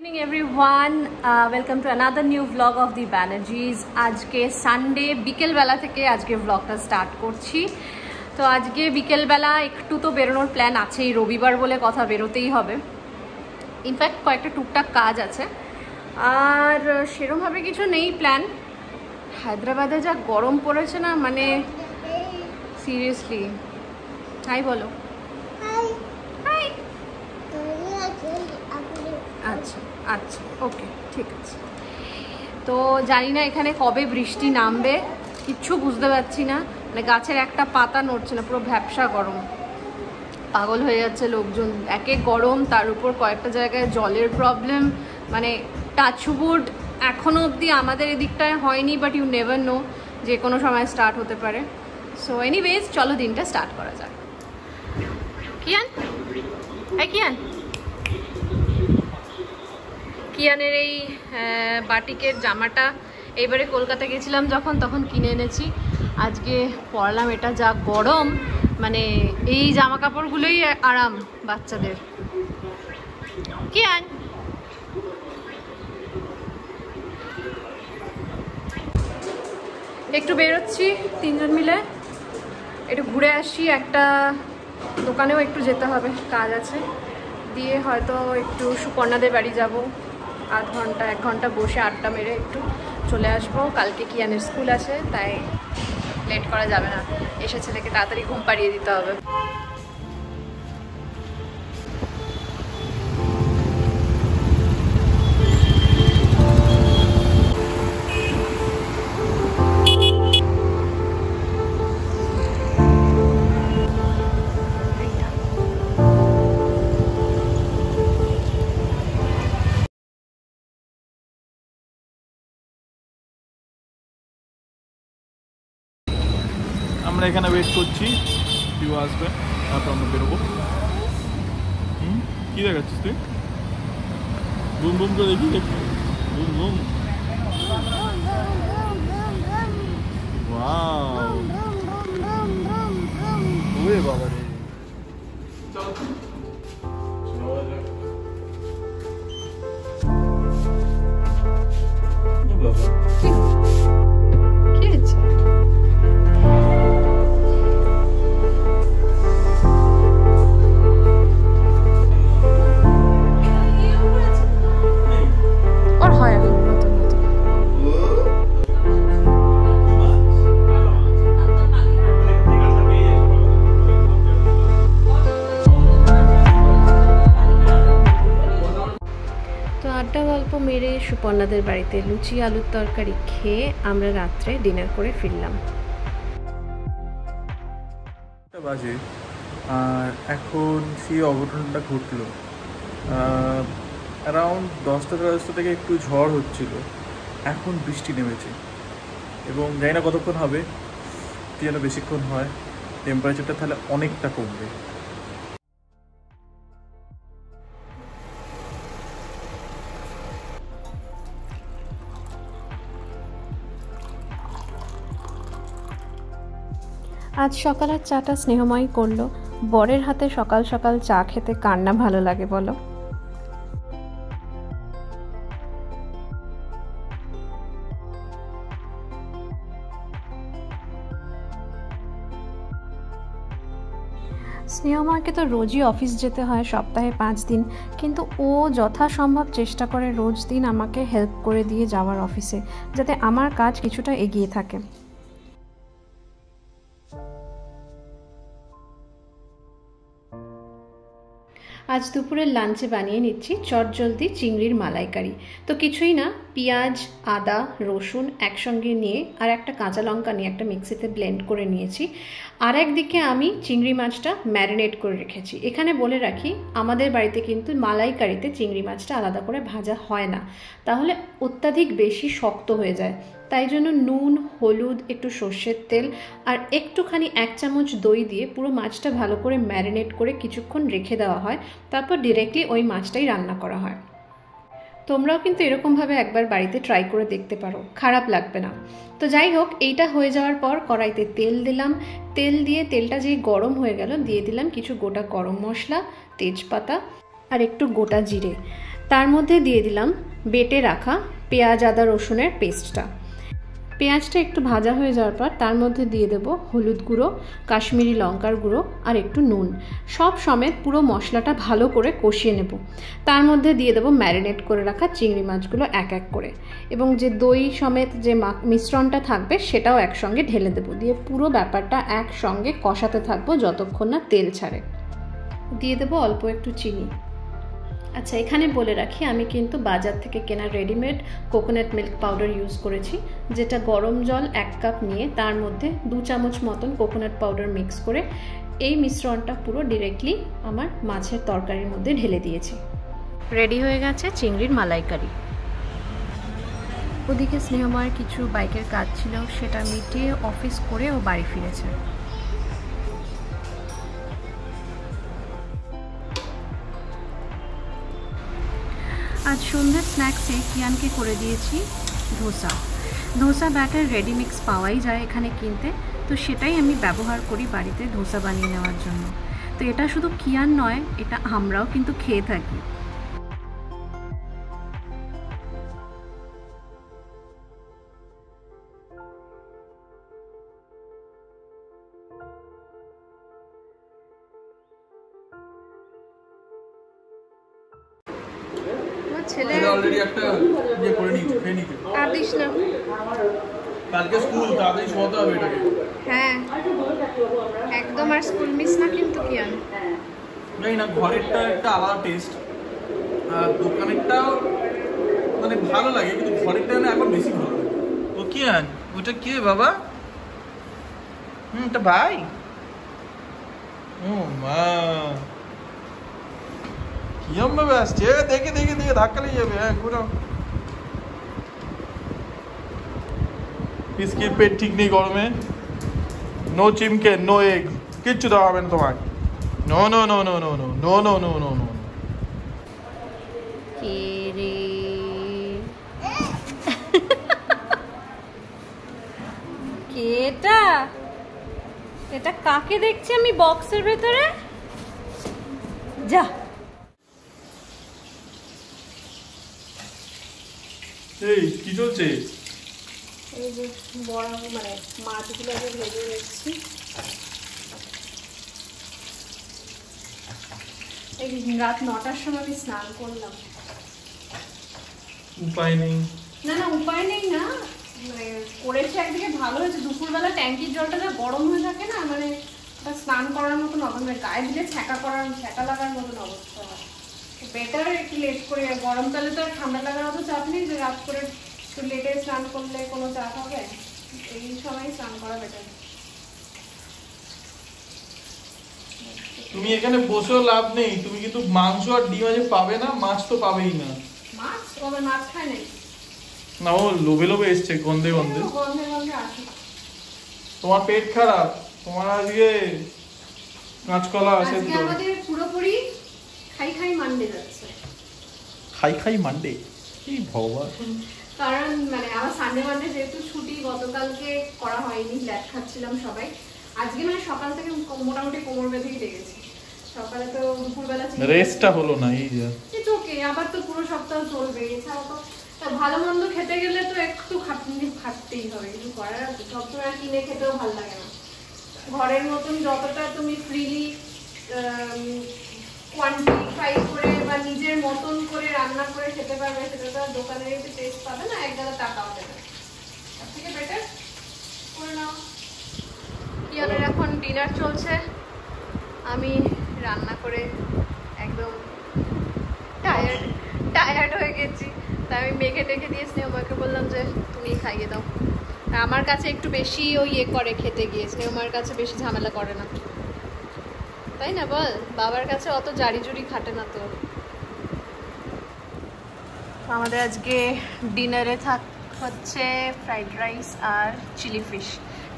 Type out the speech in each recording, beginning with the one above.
Good evening everyone, welcome to another new vlog of the Banerjees. আজকে Sunday বিকেল বেলা থেকে আজকে ব্লগটা স্টার্ট করছি। তো আজকে বিকেল বেলা একটু তো বেরোনোর প্ল্যান আছেই, রবিবার বলে কথা, বেরোতেই হবে। ইনফ্যাক্ট কয়েকটা টুকটাক কাজ আছে, আর সেরকমভাবে কিছু নেই প্ল্যান। হায়দ্রাবাদে যা গরম পড়েছে না, মানে সিরিয়াসলি। হাই বলো। হাই। আচ্ছা আচ্ছা, ওকে, ঠিক আছে। তো জানি না এখানে কবে বৃষ্টি নামবে, কিচ্ছু বুঝতে পারছি না। মানে গাছের একটা পাতা নড়ছে না, পুরো ভ্যাপসা গরম, পাগল হয়ে যাচ্ছে লোকজন। একে গরম, তার উপর কয়েকটা জায়গায় জলের প্রবলেম। মানে টাচউড এখনও অবধি আমাদের এদিকটায় হয়নি, বাট ইউ নেভার নো, যে কোনো সময় স্টার্ট হতে পারে। সো এনিওয়েজ, চলো দিনটা স্টার্ট করা যাক। কিয়ান, হ্যাঁ কিয়ান, কিয়ানের এই বাটিকের জামাটা এইবারে কলকাতা গেছিলাম যখন, তখন কিনে এনেছি। আজকে পরলাম, এটা যা গরম, মানে এই জামা কাপড়গুলোই আরাম বাচ্চাদের। কিয়ান, একটু বেরোচ্ছি তিনজন মিলে, একটু ঘুরে আসি। একটা দোকানেও একটু যেতে হবে, কাজ আছে। দিয়ে হয়তো একটু সুপর্ণাদের বাড়ি যাব, আধ ঘন্টা 1 ঘন্টা বসে আড্ডা মেরে একটু চলে আসবো। কালকে কিয়ানের স্কুল আছে, তাই লেট করা যাবে না, এসে ছেলেকে তাড়াতাড়ি ঘুম পাড়িয়ে দিতে হবে। আমরা এখানে ওয়েট করছি, কেউ আসবে, তারপর আমরা বেরোবো। কি দেখাচ্ছিস তুই? বুম বুম করে দেখি, দেখি বুম বুম। ওয়াও, ওরে বাবা রে। চল বাবা, কি হচ্ছে? আড্ডা গল্প মেরে সুপর্ণাদের বাড়িতে লুচি আলুর তরকারি খেয়ে আমরা রাত্রে ডিনার করে ফিরলাম। বাজে, আর এখন সেই অঘটনটা ঘটলো। অ্যারাউন্ড 10টা থেকে একটু ঝড় হচ্ছিল, এখন বৃষ্টি নেমেছে এবং জানি না কতক্ষণ হবে, কি যেন বেশিক্ষণ হয়। টেম্পারেচারটা তাহলে অনেকটা কমবে। আজ সকালের চাটা স্নেহময়ী করলো। বরের হাতে সকাল সকাল চা খেতে কার না ভালো লাগে বলো। স্নেহময়কে তো রোজই অফিস যেতে হয়, সপ্তাহে 5 দিন, কিন্তু ও যথাসম্ভব চেষ্টা করে রোজ দিন আমাকে হেল্প করে দিয়ে যাওয়ার অফিসে, যাতে আমার কাজ কিছুটা এগিয়ে থাকে। আজ দুপুরের লাঞ্চে বানিয়ে নিচ্ছি চটজলদি চিংড়ির মালাইকারি। তো কিছুই না, পেঁয়াজ, আদা, রসুন একসঙ্গে নিয়ে আর একটা কাঁচা লঙ্কা নিয়ে একটা মিক্সিতে ব্লেন্ড করে নিয়েছি। আর একদিকে আমি চিংড়ি মাছটা ম্যারিনেট করে রেখেছি। এখানে বলে রাখি, আমাদের বাড়িতে কিন্তু মালাইকারিতে চিংড়ি মাছটা আলাদা করে ভাজা হয় না, তাহলে অত্যাধিক বেশি শক্ত হয়ে যায়। তাই জন্য নুন, হলুদ, একটু সর্ষের তেল আর একটুখানি 1 চামচ দই দিয়ে পুরো মাছটা ভালো করে ম্যারিনেট করে কিছুক্ষণ রেখে দেওয়া হয়, তারপর ডিরেক্টলি ওই মাছটাই রান্না করা হয়। তোমরাও কিন্তু এরকমভাবে একবার বাড়িতে ট্রাই করে দেখতে পারো, খারাপ লাগবে না। তো যাই হোক, এইটা হয়ে যাওয়ার পর কড়াইতে তেল দিলাম। তেল দিয়ে তেলটা যেই গরম হয়ে গেল, দিয়ে দিলাম কিছু গোটা গরম মশলা, তেজপাতা আর একটু গোটা জিরে। তার মধ্যে দিয়ে দিলাম বেটে রাখা পেঁয়াজ আদা রসুনের পেস্টটা। পেঁয়াজটা একটু ভাজা হয়ে যাওয়ার পর তার মধ্যে দিয়ে দেব হলুদ গুঁড়ো, কাশ্মীরি লঙ্কার গুঁড়ো আর একটু নুন, সব সমেত পুরো মশলাটা ভালো করে কষিয়ে নেব। তার মধ্যে দিয়ে দেব ম্যারিনেট করে রাখা চিংড়ি মাছগুলো এক এক করে, এবং যে দই সমেত যে মিশ্রণটা থাকবে সেটাও একসঙ্গে ঢেলে দেবো। দিয়ে পুরো ব্যাপারটা একসঙ্গে কষাতে থাকবো যতক্ষণ না তেল ছাড়ে। দিয়ে দেবো অল্প একটু চিনি। আচ্ছা, এখানে বলে রাখি আমি কিন্তু বাজার থেকে কেনা readymade coconut milk powder use করেছি, যেটা গরম জল 1 কাপ নিয়ে তার মধ্যে 2 চামচ মতন কোকোনাট পাউডার মিক্স করে এই মিশ্রণটা পুরো ডিরেক্টলি আমার মাছের তরকারির মধ্যে ঢেলে দিয়েছি। রেডি হয়ে গেছে চিংড়ির মালাইকারি। ওদিকে স্নেহময়ের কিছু বাইকের কাজ ছিল, সেটা মিটিয়ে অফিস করে ও বাড়ি ফিরেছে। আজ সন্ধ্যার স্ন্যাক্সে কিয়ানকে করে দিয়েছি dosa. Dosa batter ready mix পাওয়াই যায় এখানে কিনতে, তো সেটাই আমি ব্যবহার করি বাড়িতে ধোসা বানিয়ে নেওয়ার জন্য। তো এটা শুধু কিয়ান নয়, এটা আমরাও কিন্তু খেয়ে থাকি। ছেলে অলরেডি একটা ইয়ে করে নিয়েছে, খেয়ে নিয়েছে। আর দিস না, কালকে স্কুল, তাড়াতাড়ি শোতে হবে এটাকে। হ্যাঁ একদম আর স্কুল মিস না কিন্তু কিয়ান। জানি না, ঘরেরটা একটা আলাদা টেস্ট, আর দোকানেরটা মানে ভালো লাগে, কিন্তু ঘরেরটা না এখন বেশি ভালো লাগে। ও কিয়ান, ওটা কে বাবা? এটা ভাই? ও মা, কিয়াম ভাবে আসছে, দেখে দেখে দেখে ধাক্কা লেগে যাবে। হ্যাঁ ঘুরাও। বিস্কিট পেট ঠিক নেই গরমে। নো চিমকেন, নো এগ, কিচ্ছু দেওয়া হবে না তোমার। No no no no no no no no no no no. কে রে? কেটা? এটা কাকে দেখছি আমি বক্সের ভেতরে? যা। এই কি চলছে? এই যে বড় মানে মাছগুলো আগে ভেজে রেখেছি। এই রাত 9টার সময় আমি স্নান করলাম। উপায় নেই। না না উপায় নেই না, মানে করেছে একদিকে ভালো হয়েছে। দুপুরবেলা ট্যাঙ্কির জলটা যা গরম হয়ে থাকে না, মানে স্নান করার মতন অবস্থা, গায়ে দিলে ছ্যাঁকা লাগার মতন অবস্থা হয়। বেটার একটু লেট করে, গরমকালে তো আর ঠান্ডা লাগার মতো চাপ নেই যে রাত করে একটু লেটে স্নান করলে কোনো চাপ হবে। এই সময় স্নান করা বেটার। তুমি এখানে বসেও লাভ নেই, তুমি কিন্তু মাংস আর ডিম আজ পাবে না, মাছ তো পাবেই না। মাছ ওদের মাছ খায় নাকি? না, ও লোভে লোভে এসছে, গন্ধে গন্ধে। গন্ধে গন্ধে আসে। তোমার পেট খারাপ, তোমার আজকে কাঁচকলা আছে আজকে তো। আমাদের পুরোপুরি খাই খাই মানডে যাচ্ছে। খাই খাই মানডে? কি ভগবান। কারণ মানে আমার সানডে মানডে যেহেতু ছুটি, গতকালকে করা হয়নি, ল্যাট খাচ্ছিলাম সবাই। আজকে মানে সকাল থেকে মোটামুটি কোমর বেঁধেই লেগেছে। সকালে তো দুপুরবেলা রেস্টটা হলো না, এই যা। ইটস ওকে, আবার তো পুরো সপ্তাহ চলবে। এছাড়া তো ভালো মন্দ খেতে গেলে তো একটু খাটতেই হবে, কিছু করার আছে। সবসময় আর কিনে খেতেও ভালো লাগে না। ঘরের মতন যতটা তুমি ফ্রিলি কোয়ান্টিফাই করে বা নিজের মতন করে রান্না করে খেতে পারবে, সেটা তো দোকানের একটু টেস্ট পাবে না, এক গাদা টাকাও দেবে। তার থেকে বেটার করে নাও। কিয়ানের এখন ডিনার চলছে, আমি রান্না করে একদম টায়ার্ড হয়ে গেছি। তাই আমি মেখে টেখে দিয়ে স্নেহময়কে বললাম যে তুমি খাইয়ে দাও। আর আমার কাছে একটু বেশি ওই ইয়ে করে খেতে গিয়ে, স্নেহময়ের কাছে বেশি ঝামেলা করে না, তাই না বল? বাবার কাছে অত জারি জুড়ি খাটে না তো। আমাদের আজকে ডিনারে হচ্ছে ফ্রাইড রাইস আর চিলি ফিশ।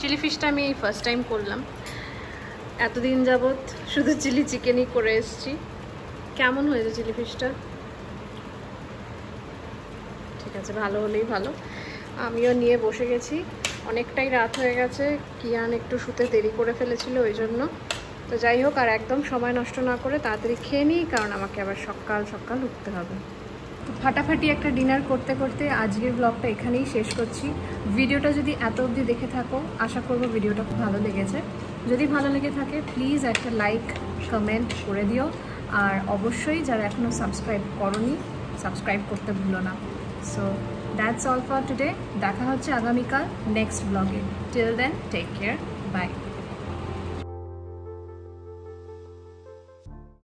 চিলি ফিশটা আমি এই ফার্স্ট টাইম করলাম, এতদিন যাবৎ শুধু চিলি চিকেনই করে এসেছি। কেমন হয়েছে চিলি ফিশটা? ঠিক আছে, ভালো হলেই ভালো। আমিও নিয়ে বসে গেছি, অনেকটাই রাত হয়ে গেছে। কিয়ান একটু শুতে দেরি করে ফেলেছিল ওই জন্য। তো যাই হোক, আর একদম সময় নষ্ট না করে তাড়াতাড়ি খেয়ে নিই, কারণ আমাকে আবার সকাল সকাল উঠতে হবে। তো ফাটাফাটি একটা ডিনার করতে করতে আজকের ব্লগটা এখানেই শেষ করছি। ভিডিওটা যদি এত অবধি দেখে থাকো, আশা করবো ভিডিওটা খুব ভালো লেগেছে। যদি ভালো লেগে থাকে প্লিজ একটা লাইক কমেন্ট করে দিও, আর অবশ্যই যারা এখনও সাবস্ক্রাইব করোনি সাবস্ক্রাইব করতে ভুলো না। So that's all for today. দেখা হচ্ছে আগামীকাল নেক্সট ব্লগে। Till then take care, by.